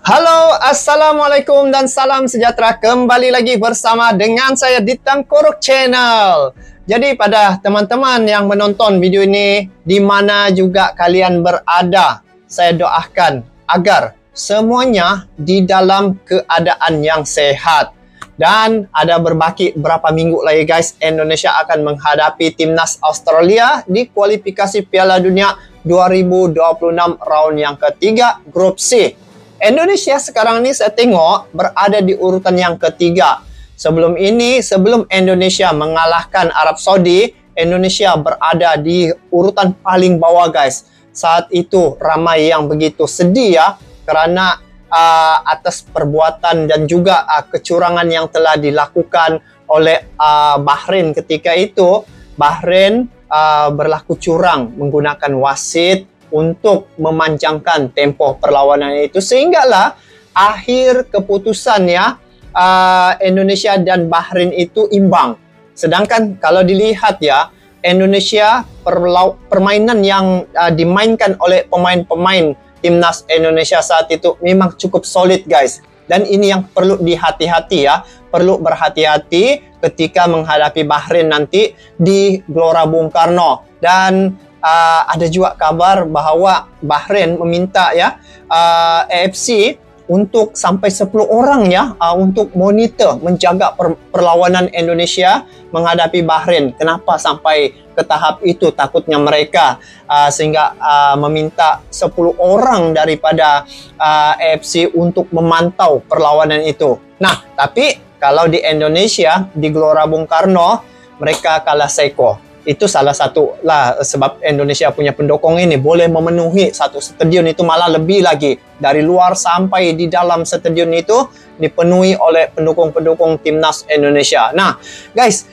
Halo, Assalamualaikum dan salam sejahtera. Kembali lagi bersama dengan saya di Tengkorak Channel. Jadi pada teman-teman yang menonton video ini, di mana juga kalian berada, saya doakan agar semuanya di dalam keadaan yang sehat. Dan ada berbaki berapa minggu lagi guys, Indonesia akan menghadapi timnas Australia di kualifikasi Piala Dunia 2026 round yang ketiga, grup C. Indonesia sekarang ini saya tengok berada di urutan yang ketiga. Sebelum Indonesia mengalahkan Arab Saudi, Indonesia berada di urutan paling bawah guys. Saat itu ramai yang begitu sedih ya, karena atas perbuatan dan juga kecurangan yang telah dilakukan oleh Bahrain ketika itu. Bahrain berlaku curang menggunakan wasit untuk memanjangkan tempoh perlawanan itu, sehinggalah akhir keputusan ya Indonesia dan Bahrain itu imbang. Sedangkan kalau dilihat ya, Indonesia permainan yang dimainkan oleh pemain-pemain timnas Indonesia saat itu memang cukup solid guys. Dan ini yang perlu dihati-hati ya, perlu berhati-hati ketika menghadapi Bahrain nanti di Gelora Bung Karno. Dan ada juga kabar bahwa Bahrain meminta ya AFC untuk sampai 10 orang ya untuk monitor, menjaga perlawanan Indonesia menghadapi Bahrain. Kenapa sampai ke tahap itu? Takutnya mereka sehingga meminta 10 orang daripada AFC untuk memantau perlawanan itu. Nah, tapi kalau di Indonesia di Gelora Bung Karno mereka kalah seko. Itu salah satu lah sebab Indonesia punya pendukung ini boleh memenuhi satu stadion itu, malah lebih lagi dari luar sampai di dalam stadion itu dipenuhi oleh pendukung-pendukung timnas Indonesia. Nah guys,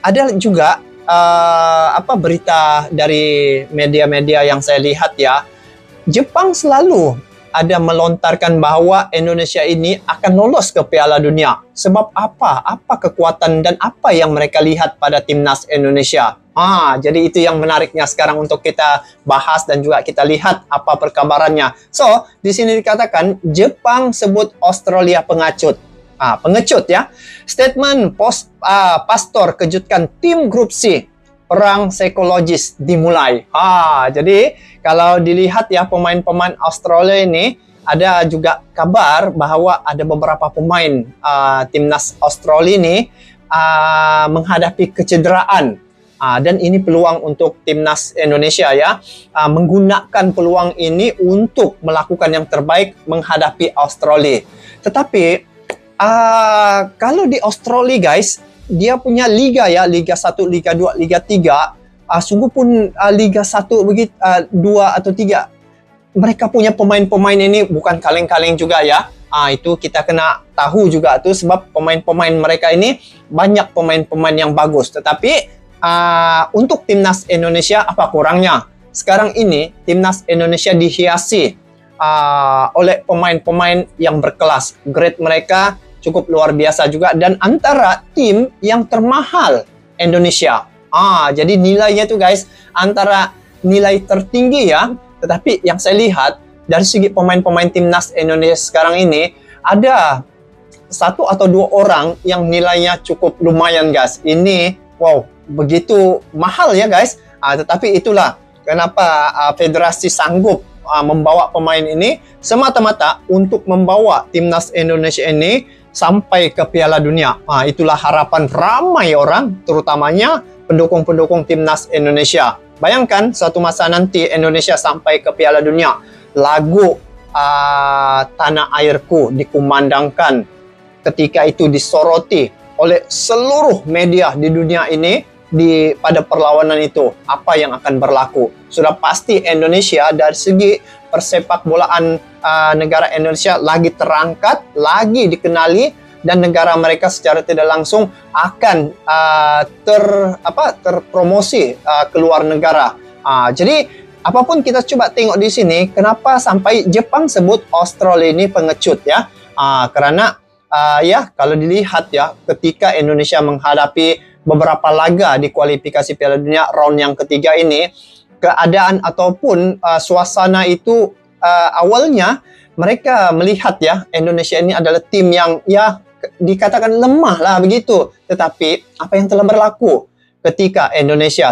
ada juga berita dari media-media yang saya lihat ya, Jepang selalu ada melontarkan bahwa Indonesia ini akan lolos ke Piala Dunia. Sebab apa? Apa kekuatan dan apa yang mereka lihat pada timnas Indonesia? Jadi itu yang menariknya sekarang untuk kita bahas dan juga kita lihat apa perkabarannya. So, di sini dikatakan Jepang sebut Australia pengecut. Pengecut ya. Statement Pastor kejutkan tim grup C. Perang psikologis dimulai. Jadi kalau dilihat ya pemain-pemain Australia ini, ada juga kabar bahwa ada beberapa pemain timnas Australia ini menghadapi kecederaan. Dan ini peluang untuk timnas Indonesia ya, menggunakan peluang ini untuk melakukan yang terbaik menghadapi Australia. Tetapi kalau di Australia guys, dia punya liga ya, Liga 1, Liga 2, Liga 3. Sungguh pun Liga 1 begitu 2 atau 3. Mereka punya pemain-pemain ini bukan kaleng-kaleng juga ya. Itu kita kena tahu juga tuh, sebab pemain-pemain mereka ini banyak pemain-pemain yang bagus. Tetapi untuk timnas Indonesia apa kurangnya? Sekarang ini timnas Indonesia dihiasi oleh pemain-pemain yang berkelas. Grade mereka cukup luar biasa juga, dan antara tim yang termahal Indonesia. Jadi nilainya tuh guys, antara nilai tertinggi ya. Tetapi yang saya lihat dari segi pemain-pemain timnas Indonesia sekarang ini, ada 1 atau 2 orang yang nilainya cukup lumayan guys. Ini wow, begitu mahal ya guys. Tetapi itulah kenapa federasi sanggup membawa pemain ini semata-mata untuk membawa timnas Indonesia ini sampai ke Piala Dunia. Itulah harapan ramai orang, terutamanya pendukung-pendukung timnas Indonesia. Bayangkan suatu masa nanti Indonesia sampai ke Piala Dunia, lagu Tanah Airku dikumandangkan, ketika itu disoroti oleh seluruh media di dunia ini pada perlawanan itu. Apa yang akan berlaku? Sudah pasti Indonesia dari segi persepak bolaan negara Indonesia lagi terangkat, lagi dikenali, dan negara mereka secara tidak langsung akan terpromosi ke luar negara. Jadi apapun kita coba tengok di sini, kenapa sampai Jepang sebut Australia ini pengecut ya? Karena ya kalau dilihat ya, ketika Indonesia menghadapi beberapa laga di kualifikasi Piala Dunia round yang ketiga ini, keadaan ataupun suasana itu awalnya mereka melihat ya Indonesia ini adalah tim yang ya dikatakan lemah lah begitu. Tetapi apa yang telah berlaku ketika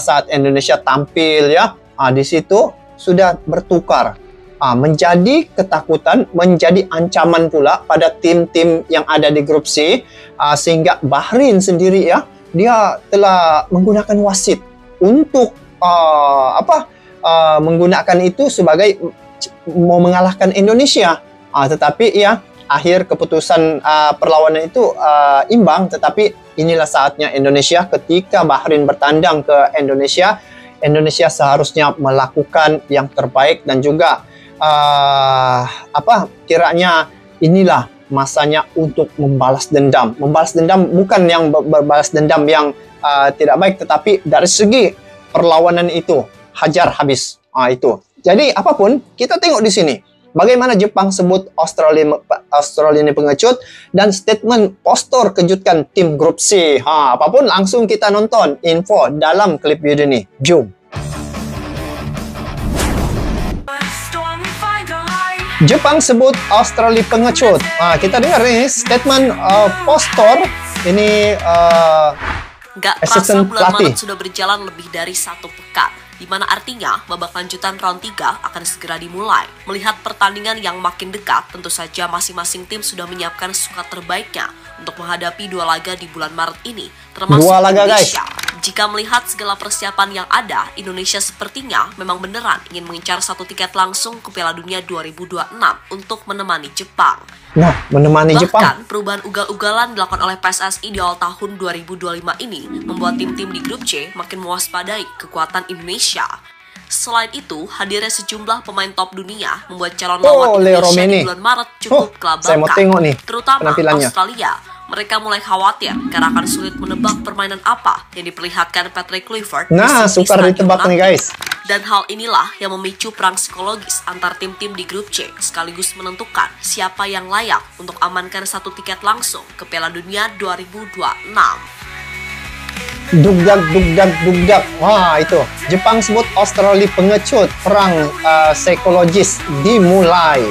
saat Indonesia tampil ya, di situ sudah bertukar. Menjadi ketakutan, menjadi ancaman pula pada tim-tim yang ada di grup C, sehingga Bahrain sendiri ya, dia telah menggunakan wasit untuk menggunakan itu sebagai mau mengalahkan Indonesia. Tetapi ya akhir keputusan perlawanan itu imbang. Tetapi inilah saatnya Indonesia ketika Bahrain bertandang ke Indonesia seharusnya melakukan yang terbaik dan juga kiranya inilah masanya untuk membalas dendam. Membalas dendam bukan yang berbalas dendam yang tidak baik, tetapi dari segi perlawanan itu hajar habis. Itu. Jadi apapun kita tengok di sini bagaimana Jepang sebut Australia ini pengecut dan statement postur kejutkan tim grup C. Apapun langsung kita nonton info dalam klip video ini. Jom. Jepang sebut Australia pengecut. Kita dengar ini statement postur ini Gak terasa bulan Maret sudah berjalan lebih dari 1 pekan, di mana artinya babak lanjutan round 3 akan segera dimulai. Melihat pertandingan yang makin dekat, tentu saja masing-masing tim sudah menyiapkan skuad terbaiknya untuk menghadapi 2 laga di bulan Maret ini, termasuk Indonesia. Jika melihat segala persiapan yang ada, Indonesia sepertinya memang beneran ingin mengincar 1 tiket langsung ke Piala Dunia 2026 untuk menemani Jepang. Menemani Jepang. Bahkan perubahan ugal-ugalan dilakukan oleh PSSI di awal tahun 2025 ini membuat tim-tim di grup C makin mewaspadai kekuatan Indonesia. Selain itu, hadirnya sejumlah pemain top dunia membuat calon lawan Indonesia di bulan Maret cukup kelabakan, terutama Australia. Mereka mulai khawatir karena akan sulit menebak permainan apa yang diperlihatkan Patrick Kluivert. Sukar ditebak nih guys. Dan hal inilah yang memicu perang psikologis antar tim-tim di grup C, sekaligus menentukan siapa yang layak untuk amankan 1 tiket langsung ke Piala Dunia 2026. Dugdak. Wah, itu. Jepang sebut Australia pengecut. Perang psikologis dimulai.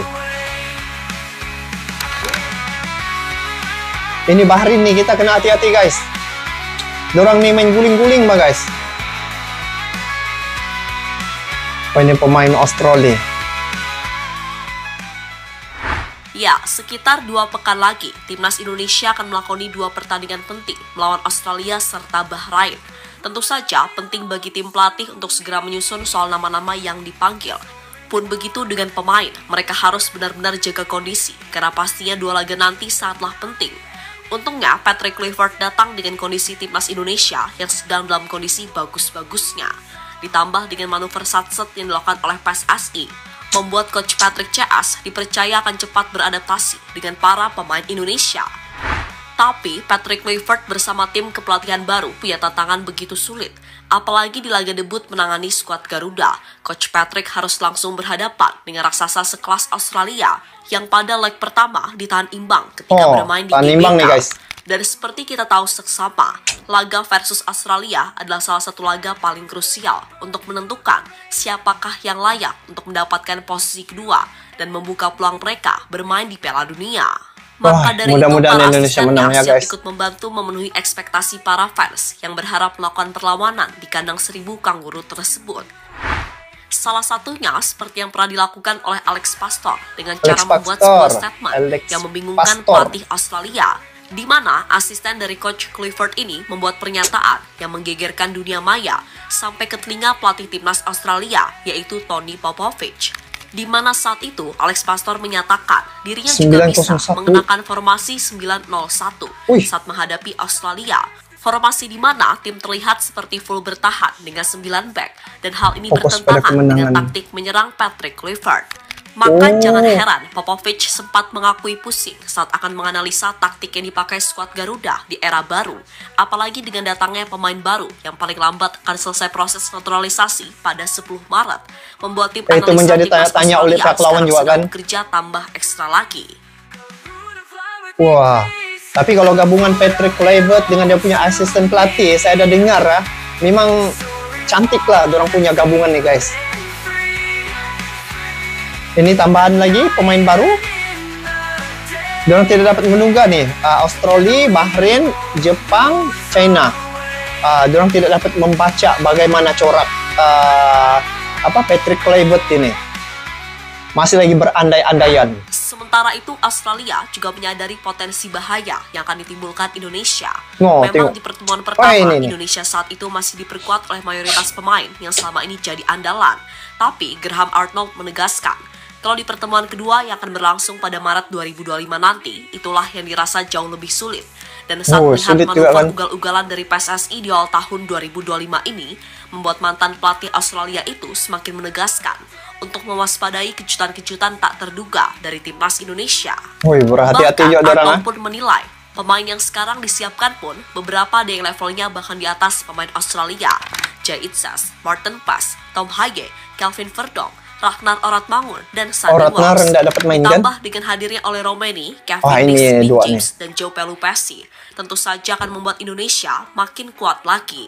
Ini Bahrain nih, kita kena hati-hati guys. Dorang nih main guling-guling guys. Ini pemain Australia. Ya, sekitar 2 pekan lagi, timnas Indonesia akan melakoni 2 pertandingan penting melawan Australia serta Bahrain. Tentu saja penting bagi tim pelatih untuk segera menyusun soal nama-nama yang dipanggil. Pun begitu dengan pemain, mereka harus benar-benar jaga kondisi, karena pastinya 2 laga nanti sangatlah penting. Untungnya, Patrick Kluivert datang dengan kondisi timnas Indonesia yang sedang dalam kondisi bagus-bagusnya. Ditambah dengan manuver satset yang dilakukan oleh PSSI, membuat Coach Patrick CS dipercaya akan cepat beradaptasi dengan para pemain Indonesia. Tapi, Patrick Kluivert bersama tim kepelatihan baru punya tantangan begitu sulit. Apalagi di laga debut menangani skuad Garuda, Coach Patrick harus langsung berhadapan dengan raksasa sekelas Australia yang pada leg pertama ditahan imbang ketika bermain di GBK. Dan seperti kita tahu seksama, laga versus Australia adalah salah satu laga paling krusial untuk menentukan siapakah yang layak untuk mendapatkan posisi kedua dan membuka peluang mereka bermain di Piala Dunia. Maka dari itu, para asistennya siap ikut membantu memenuhi ekspektasi para fans yang berharap melakukan perlawanan di kandang 1000 kanguru tersebut. Salah satunya seperti yang pernah dilakukan oleh Alex Pastor dengan cara membuat sebuah statement yang membingungkan pelatih Australia, di mana asisten dari Coach Kluivert ini membuat pernyataan yang menggegerkan dunia maya sampai ke telinga pelatih timnas Australia, yaitu Tony Popovich. Di mana saat itu Alex Pastor menyatakan dirinya juga bisa mengenakan formasi 901 saat menghadapi Australia. Formasi di mana tim terlihat seperti full bertahan dengan 9 back, dan hal ini bertentangan dengan taktik menyerang Patrick Kluivert. Maka jangan heran Popovich sempat mengakui pusing saat akan menganalisa taktik yang dipakai skuad Garuda di era baru. Apalagi dengan datangnya pemain baru yang paling lambat akan selesai proses naturalisasi pada 10 Maret. Membuat tim analisa menjadi tanya-tanya oleh pihak lawan juga kan. Kerja tambah ekstra lagi. Wah, tapi kalau gabungan Patrick Kluivert dengan dia punya asisten pelatih, saya udah dengar ya, memang cantik lah dorang punya gabungan nih guys. Ini tambahan lagi pemain baru. Diorang tidak dapat menduga nih, Australia, Bahrain, Jepang, China. Diorang tidak dapat membaca bagaimana corak Patrick Kluivert ini. Masih lagi berandai-andaian. Sementara itu, Australia juga menyadari potensi bahaya yang akan ditimbulkan Indonesia. Memang tengok. Di pertemuan pertama, Indonesia saat itu masih diperkuat oleh mayoritas pemain yang selama ini jadi andalan. Tapi Graham Arnold menegaskan, kalau di pertemuan kedua yang akan berlangsung pada Maret 2025 nanti, itulah yang dirasa jauh lebih sulit. Dan saat melihat manuver ugal-ugalan dari PSSI di awal tahun 2025 ini, membuat mantan pelatih Australia itu semakin menegaskan untuk mewaspadai kejutan-kejutan tak terduga dari timnas Indonesia. Berhati-hati juga Arnold pun menilai, pemain yang sekarang disiapkan pun beberapa ada yang levelnya bahkan di atas pemain Australia. Jay Itzas, Martin Paes, Tom Hage, Kelvin Verdonk, Ragnar Oratmangun, dan Sandy Walsh. Ditambah dengan hadirnya oleh Romani, Kevin Nick James, dan Joe Pelupessy, tentu saja akan membuat Indonesia makin kuat lagi.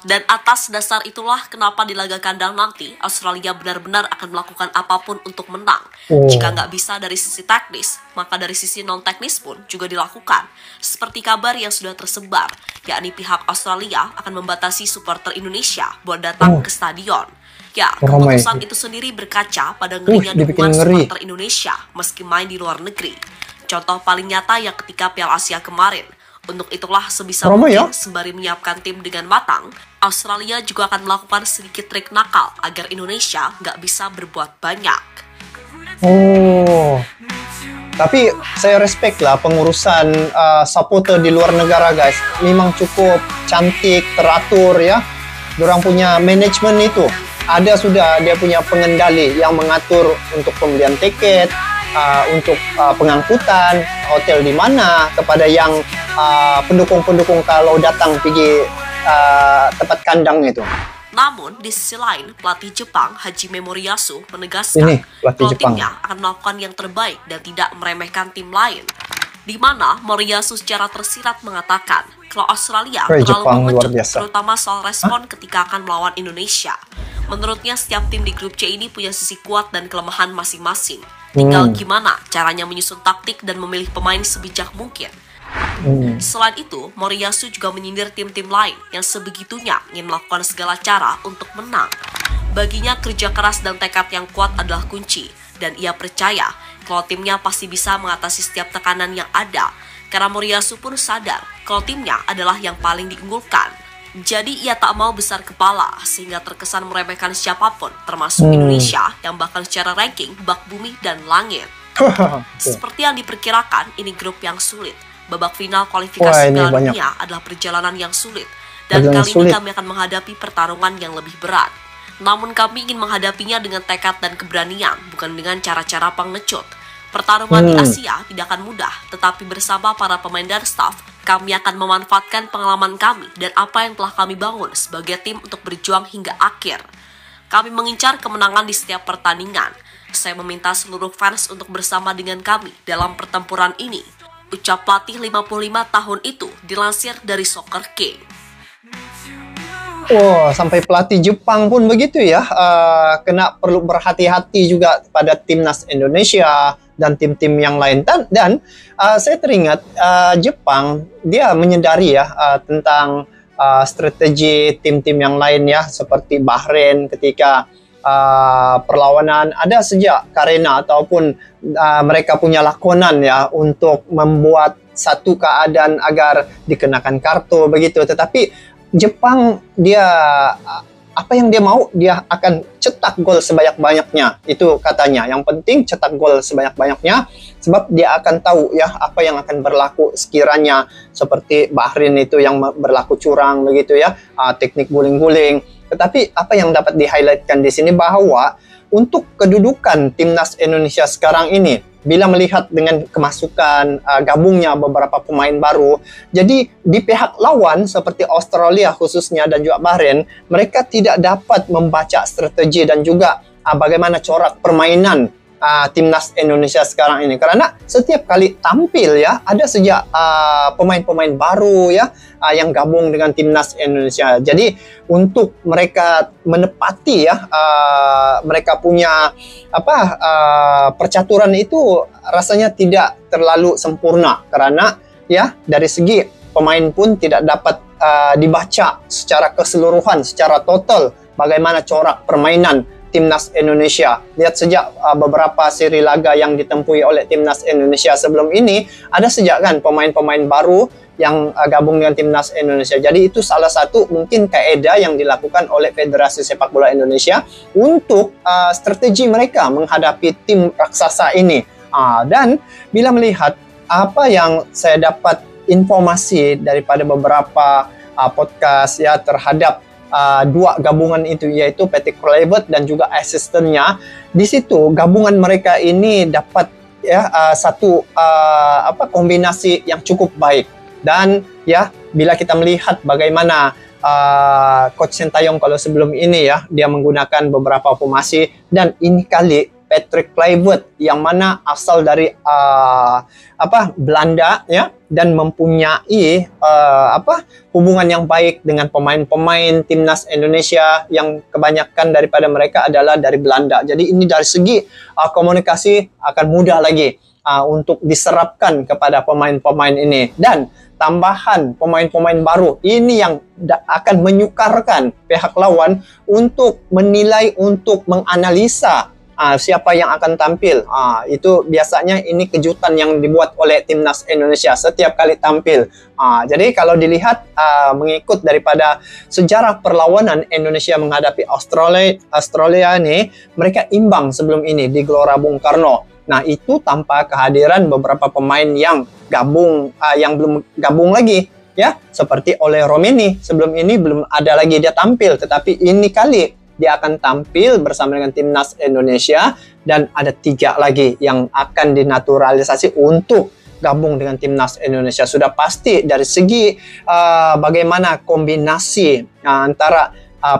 Dan atas dasar itulah kenapa di laga kandang nanti, Australia benar-benar akan melakukan apapun untuk menang. Jika nggak bisa dari sisi teknis, maka dari sisi non-teknis pun juga dilakukan. Seperti kabar yang sudah tersebar, yakni pihak Australia akan membatasi supporter Indonesia buat datang ke stadion. Ya, keputusan itu sendiri berkaca pada ngerinya dukungan supporter Indonesia meski main di luar negeri. Contoh paling nyata yang ketika Piala Asia kemarin. Untuk itulah sebisa mungkin sembari menyiapkan tim dengan matang, Australia juga akan melakukan sedikit trik nakal agar Indonesia nggak bisa berbuat banyak. Tapi saya respect lah pengurusan supporter di luar negara, guys. Memang cukup cantik, teratur ya. Diorang punya manajemen itu. Ada sudah dia punya pengendali yang mengatur untuk pembelian tiket, untuk pengangkutan, hotel di mana, kepada yang pendukung-pendukung kalau datang pergi tempat kandang itu. Namun, di sisi lain, pelatih Jepang Hajime Moriyasu menegaskan kalau timnya akan melakukan yang terbaik dan tidak meremehkan tim lain. Di mana Moriyasu secara tersirat mengatakan kalau Australia terlalu mengecut, terutama soal respon ketika akan melawan Indonesia. Menurutnya, setiap tim di grup C ini punya sisi kuat dan kelemahan masing-masing. Tinggal gimana caranya menyusun taktik dan memilih pemain sebijak mungkin. Selain itu, Moriyasu juga menyindir tim-tim lain yang sebegitunya ingin melakukan segala cara untuk menang. Baginya, kerja keras dan tekad yang kuat adalah kunci, dan ia percaya kalau timnya pasti bisa mengatasi setiap tekanan yang ada, karena Moriyasu pun sadar kalau timnya adalah yang paling diunggulkan. Jadi ia tak mau besar kepala sehingga terkesan meremehkan siapapun, termasuk Indonesia yang bahkan secara ranking bak bumi dan langit. Seperti yang diperkirakan, ini grup yang sulit. Babak final kualifikasi Piala Dunia adalah perjalanan yang sulit, dan kali ini kami akan menghadapi pertarungan yang lebih berat. Namun kami ingin menghadapinya dengan tekad dan keberanian, bukan dengan cara-cara pengecut. Pertarungan di Asia tidak akan mudah, tetapi bersama para pemain dan staf, kami akan memanfaatkan pengalaman kami dan apa yang telah kami bangun sebagai tim untuk berjuang hingga akhir. Kami mengincar kemenangan di setiap pertandingan. Saya meminta seluruh fans untuk bersama dengan kami dalam pertempuran ini. Ucap pelatih 55 tahun itu dilansir dari Soccer King. Sampai pelatih Jepang pun begitu ya. Kena perlu berhati-hati juga pada timnas Indonesia dan tim-tim yang lain. Dan saya teringat Jepang dia menyadari ya tentang strategi tim-tim yang lain ya, seperti Bahrain ketika perlawanan ada sejak karena ataupun mereka punya lakonan ya untuk membuat satu keadaan agar dikenakan kartu begitu. Tetapi Jepang dia apa yang dia mau, dia akan cetak gol sebanyak-banyaknya. Itu katanya. Yang penting cetak gol sebanyak-banyaknya sebab dia akan tahu ya apa yang akan berlaku sekiranya seperti Bahrain itu yang berlaku curang begitu ya, teknik guling-guling. Tetapi apa yang dapat di-highlightkan di sini bahwa untuk kedudukan timnas Indonesia sekarang ini, bila melihat dengan kemasukan gabungnya beberapa pemain baru, jadi di pihak lawan seperti Australia khususnya dan juga Bahrain, mereka tidak dapat membaca strategi dan juga bagaimana corak permainan timnas Indonesia sekarang ini, karena setiap kali tampil ya ada sejak pemain-pemain baru ya yang gabung dengan timnas Indonesia. Jadi untuk mereka menepati ya mereka punya percaturan itu rasanya tidak terlalu sempurna, karena ya dari segi pemain pun tidak dapat dibaca secara keseluruhan, secara total bagaimana corak permainan timnas Indonesia. Lihat sejak beberapa seri laga yang ditempuhi oleh timnas Indonesia sebelum ini, ada sejak kan pemain-pemain baru yang gabung dengan timnas Indonesia. Jadi itu salah satu mungkin kaedah yang dilakukan oleh Federasi Sepak Bola Indonesia untuk strategi mereka menghadapi tim raksasa ini. Dan bila melihat apa yang saya dapat informasi daripada beberapa podcast ya terhadap dua gabungan itu, yaitu Patrick Kluivert dan juga asistennya, di situ gabungan mereka ini dapat ya satu kombinasi yang cukup baik. Dan ya bila kita melihat bagaimana Coach Sintayong kalau sebelum ini ya dia menggunakan beberapa formasi, dan ini kali Patrick Kluivert yang mana asal dari Belanda ya, dan mempunyai hubungan yang baik dengan pemain-pemain timnas Indonesia yang kebanyakan daripada mereka adalah dari Belanda. Jadi ini dari segi komunikasi akan mudah lagi untuk diserapkan kepada pemain-pemain ini. Dan tambahan pemain-pemain baru ini yang akan menyukarkan pihak lawan untuk menilai, untuk menganalisa siapa yang akan tampil. Itu biasanya ini kejutan yang dibuat oleh timnas Indonesia setiap kali tampil. Jadi kalau dilihat mengikut daripada sejarah perlawanan Indonesia menghadapi Australia ini, mereka imbang sebelum ini di Gelora Bung Karno. Nah itu tanpa kehadiran beberapa pemain yang gabung, yang belum gabung lagi ya, seperti oleh Romeni. Sebelum ini belum ada lagi dia tampil, tetapi ini kali dia akan tampil bersama dengan timnas Indonesia, dan ada 3 lagi yang akan dinaturalisasi untuk gabung dengan timnas Indonesia. Sudah pasti dari segi bagaimana kombinasi antara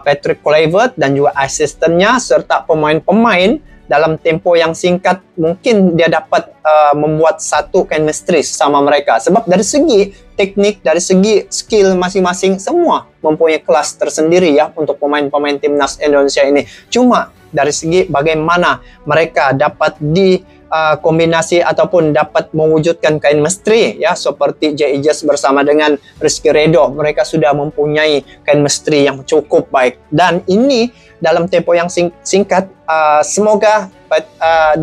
Patrick Kluivert dan juga asistennya serta pemain-pemain dalam tempo yang singkat, mungkin dia dapat membuat satu chemistry sama mereka. Sebab dari segi teknik, dari segi skill masing-masing, semua mempunyai kelas tersendiri ya untuk pemain-pemain timnas Indonesia ini. Cuma dari segi bagaimana mereka dapat kombinasi ataupun dapat mewujudkan chemistry ya, seperti J.I.J bersama dengan Rizky Ridho, mereka sudah mempunyai chemistry yang cukup baik. Dan ini dalam tempo yang singkat, semoga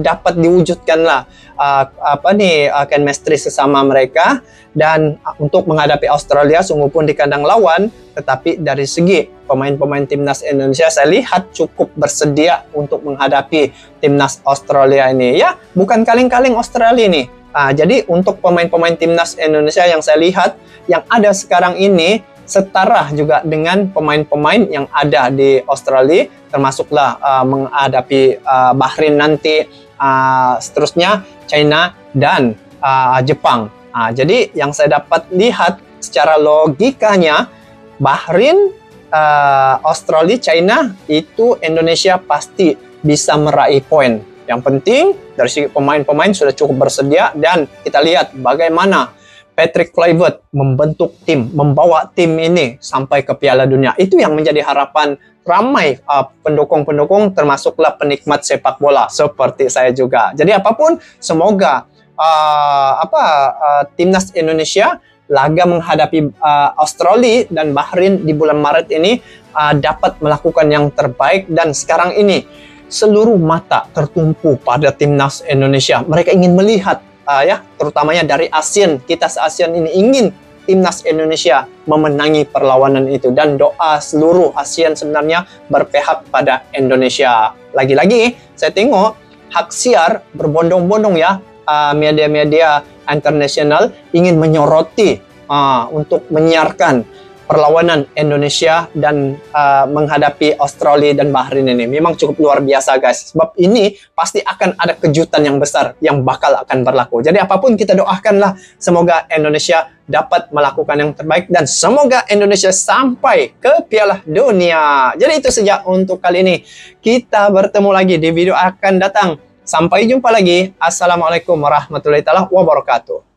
dapat diwujudkanlah chemistry sesama mereka, dan untuk menghadapi Australia sungguh pun di kandang lawan. Tetapi dari segi pemain-pemain timnas Indonesia saya lihat cukup bersedia untuk menghadapi timnas Australia ini ya, bukan kaleng-kaleng Australia ini. Jadi untuk pemain-pemain timnas Indonesia yang saya lihat yang ada sekarang ini setara juga dengan pemain-pemain yang ada di Australia, termasuklah menghadapi Bahrain nanti, seterusnya China dan Jepang. Jadi yang saya dapat lihat secara logikanya, Bahrain, Australia, China, itu Indonesia pasti bisa meraih poin. Yang penting dari segi pemain-pemain sudah cukup bersedia, dan kita lihat bagaimana Patrick Kluivert membentuk tim, membawa tim ini sampai ke Piala Dunia. Itu yang menjadi harapan ramai pendukung-pendukung, termasuklah penikmat sepak bola seperti saya juga. Jadi apapun, semoga timnas Indonesia laga menghadapi Australia dan Bahrain di bulan Maret ini dapat melakukan yang terbaik. Dan sekarang ini seluruh mata tertumpu pada timnas Indonesia. Mereka ingin melihat terutamanya dari ASEAN, kita se-ASEAN ini ingin timnas Indonesia memenangi perlawanan itu, dan doa seluruh ASEAN sebenarnya berpihak pada Indonesia. Lagi-lagi saya tengok hak siar berbondong-bondong ya, media-media internasional ingin menyoroti untuk menyiarkan perlawanan Indonesia dan menghadapi Australia dan Bahrain ini. Memang cukup luar biasa guys, sebab ini pasti akan ada kejutan yang besar yang bakal akan berlaku. Jadi apapun kita doakanlah, semoga Indonesia dapat melakukan yang terbaik, dan semoga Indonesia sampai ke Piala Dunia. Jadi itu saja untuk kali ini. Kita bertemu lagi di video akan datang. Sampai jumpa lagi. Assalamualaikum warahmatullahi wabarakatuh.